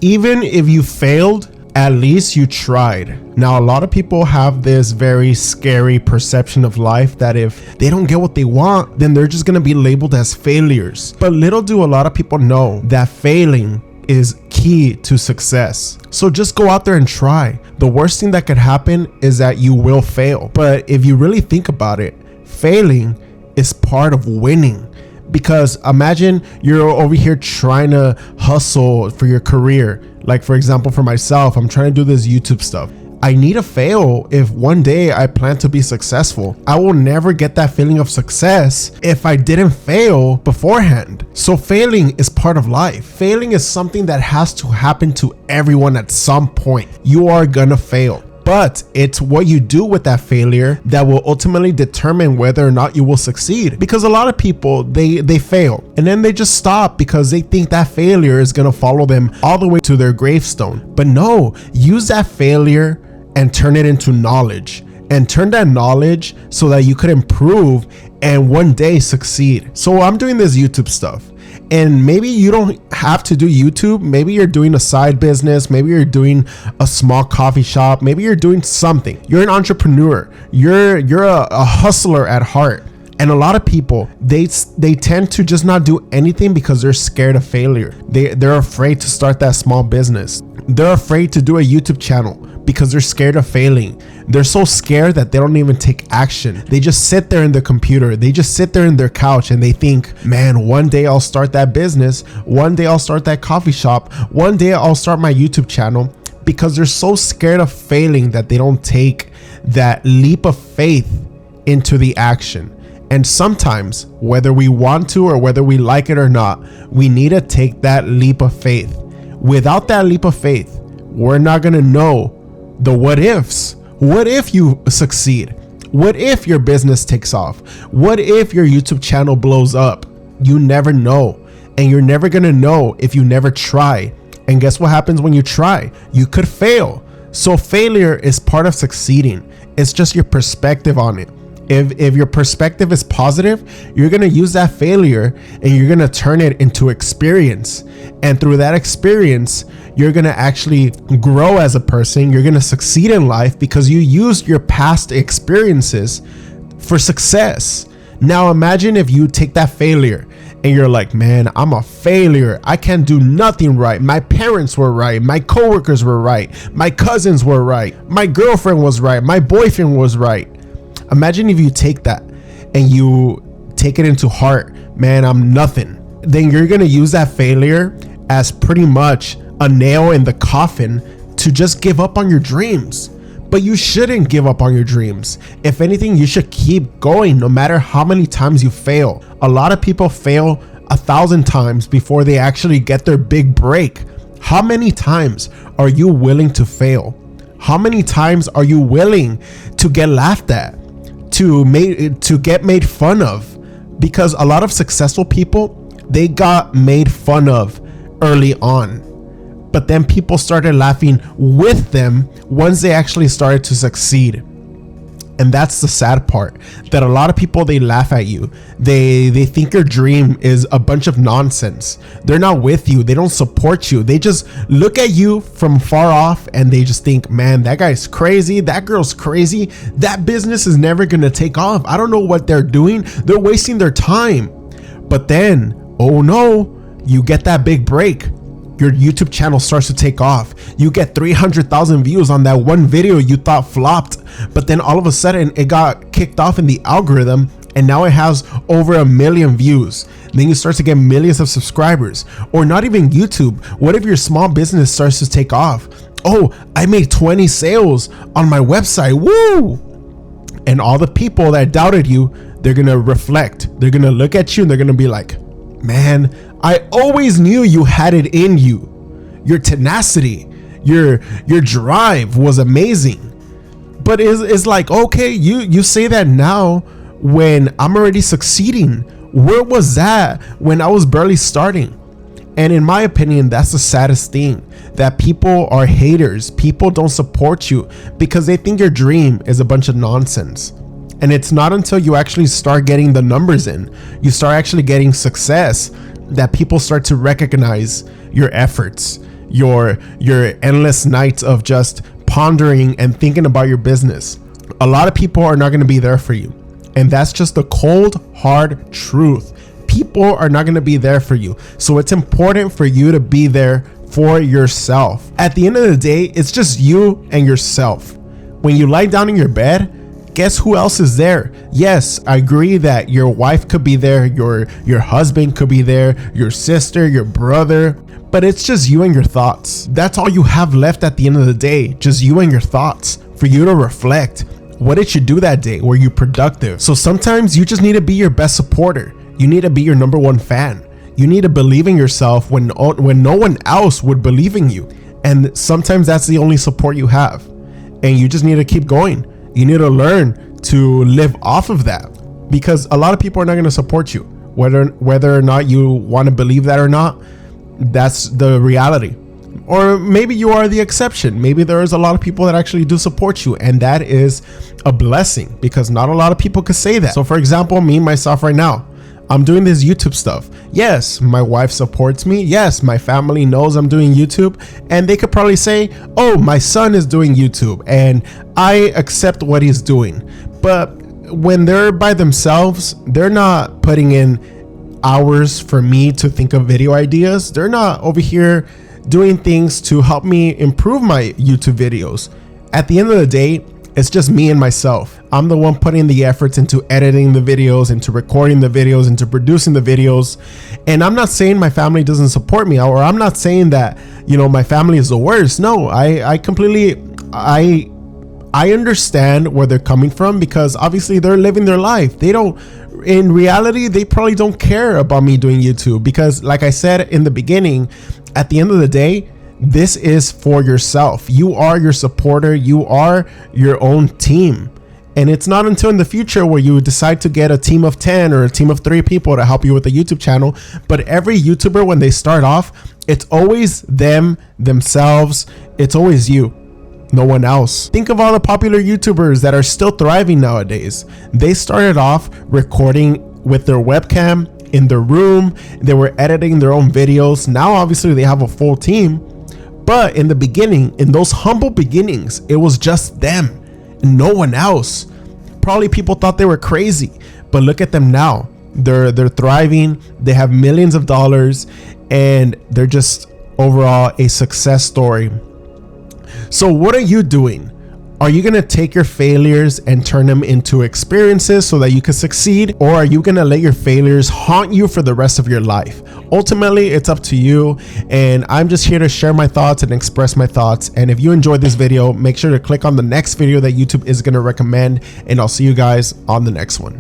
Even if you failed, at least you tried. Now, a lot of people have this very scary perception of life that if they don't get what they want, then they're just gonna be labeled as failures. But little do a lot of people know that failing is key to success. So just go out there and try. The worst thing that could happen is that you will fail. But if you really think about it, failing is part of winning. Because imagine you're over here trying to hustle for your career. Like, for example, for myself, I'm trying to do this YouTube stuff. I need to fail if one day I plan to be successful. I will never get that feeling of success if I didn't fail beforehand. So failing is part of life. Failing is something that has to happen to everyone at some point. You are gonna fail. But it's what you do with that failure that will ultimately determine whether or not you will succeed. Because a lot of people, they fail and then they just stop because they think that failure is gonna follow them all the way to their gravestone. But no, use that failure and turn it into knowledge, and turn that knowledge so that you could improve and one day succeed. So I'm doing this YouTube stuff. And maybe you don't have to do YouTube. Maybe you're doing a side business. Maybe you're doing a small coffee shop. Maybe you're doing something. You're an entrepreneur. You're a hustler at heart. And a lot of people, they tend to just not do anything because they're scared of failure. They're afraid to start that small business. They're afraid to do a YouTube channel because they're scared of failing. They're so scared that they don't even take action. They just sit there in the computer. They just sit there in their couch and they think, man, one day I'll start that business. One day I'll start that coffee shop. One day I'll start my YouTube channel, because they're so scared of failing that they don't take that leap of faith into the action. And sometimes, whether we want to or whether we like it or not, we need to take that leap of faith. Without that leap of faith, we're not going to know the what ifs. What if you succeed? What if your business takes off? What if your YouTube channel blows up? You never know. And you're never going to know if you never try. And guess what happens when you try? You could fail. So failure is part of succeeding. It's just your perspective on it. If your perspective is positive, you're going to use that failure and you're going to turn it into experience. And through that experience, you're going to actually grow as a person. You're going to succeed in life because you used your past experiences for success. Now imagine if you take that failure and you're like, man, I'm a failure. I can't do nothing right. My parents were right. My coworkers were right. My cousins were right. My girlfriend was right. My boyfriend was right. Imagine if you take that and you take it into heart, man, I'm nothing. Then you're going to use that failure as pretty much a nail in the coffin to just give up on your dreams. But you shouldn't give up on your dreams. If anything, you should keep going no matter how many times you fail. A lot of people fail 1,000 times before they actually get their big break. How many times are you willing to fail? How many times are you willing to get laughed at? To get made fun of? Because a lot of successful people, they got made fun of early on, but then people started laughing with them once they actually started to succeed. And that's the sad part, that a lot of people, they laugh at you. They think your dream is a bunch of nonsense. They're not with you. They don't support you. They just look at you from far off and they just think, man, that guy's crazy. That girl's crazy. That business is never going to take off. I don't know what they're doing. They're wasting their time. But then, oh no, you get that big break. Your YouTube channel starts to take off. You get 300,000 views on that one video you thought flopped, but then all of a sudden it got kicked off in the algorithm and now it has over 1 million views. Then you start to get millions of subscribers. Or not even YouTube. What if your small business starts to take off? Oh, I made 20 sales on my website. Woo! And all the people that doubted you, they're going to reflect. They're going to look at you and they're going to be like, man, I always knew you had it in you. Your tenacity, your drive was amazing. But it's like, okay, you say that now when I'm already succeeding. Where was that when I was barely starting? And in my opinion, that's the saddest thing, that people are haters. People don't support you because they think your dream is a bunch of nonsense. And it's not until you actually start getting the numbers in, you start actually getting success, that people start to recognize your efforts. your endless nights of just pondering and thinking about your business. A lot of people are not going to be there for you. And that's just the cold, hard truth. People are not going to be there for you. So it's important for you to be there for yourself. At the end of the day, it's just you and yourself. When you lie down in your bed, guess who else is there? Yes, I agree that your wife could be there, your husband could be there, your sister, your brother, but it's just you and your thoughts. That's all you have left at the end of the day, just you and your thoughts, for you to reflect. What did you do that day? Were you productive? So sometimes you just need to be your best supporter. You need to be your number one fan. You need to believe in yourself when no one else would believe in you. And sometimes that's the only support you have. And you just need to keep going. You need to learn to live off of that, because a lot of people are not going to support you, whether or not you want to believe that or not. That's the reality. Or maybe you are the exception. Maybe there is a lot of people that actually do support you, and that is a blessing, because not a lot of people could say that. So for example, me, myself right now, I'm doing this YouTube stuff. Yes, my wife supports me. Yes, my family knows I'm doing YouTube, and they could probably say, oh, my son is doing YouTube, and I accept what he's doing. But when they're by themselves, they're not putting in hours for me to think of video ideas. They're not over here doing things to help me improve my YouTube videos. At the end of the day, it's just me and myself. I'm the one putting the efforts into editing the videos, into recording the videos, into producing the videos. And I'm not saying my family doesn't support me, or I'm not saying that, my family is the worst. No, I completely, I understand where they're coming from, because obviously they're living their life. In reality, they probably don't care about me doing YouTube, because like I said in the beginning, at the end of the day, this is for yourself. You are your supporter. You are your own team. And it's not until in the future where you decide to get a team of 10 or a team of 3 people to help you with the YouTube channel. But every YouTuber, when they start off, it's always themselves. It's always you, no one else. Think of all the popular YouTubers that are still thriving nowadays. They started off recording with their webcam in their room. They were editing their own videos. Now, obviously, they have a full team. But in the beginning, in those humble beginnings, it was just them and no one else. Probably people thought they were crazy, but look at them now. They're thriving. They have millions of dollars, and they're just overall a success story. So what are you doing? Are you going to take your failures and turn them into experiences so that you can succeed? Or are you going to let your failures haunt you for the rest of your life? Ultimately, it's up to you. And I'm just here to share my thoughts and express my thoughts. And if you enjoyed this video, make sure to click on the next video that YouTube is going to recommend. And I'll see you guys on the next one.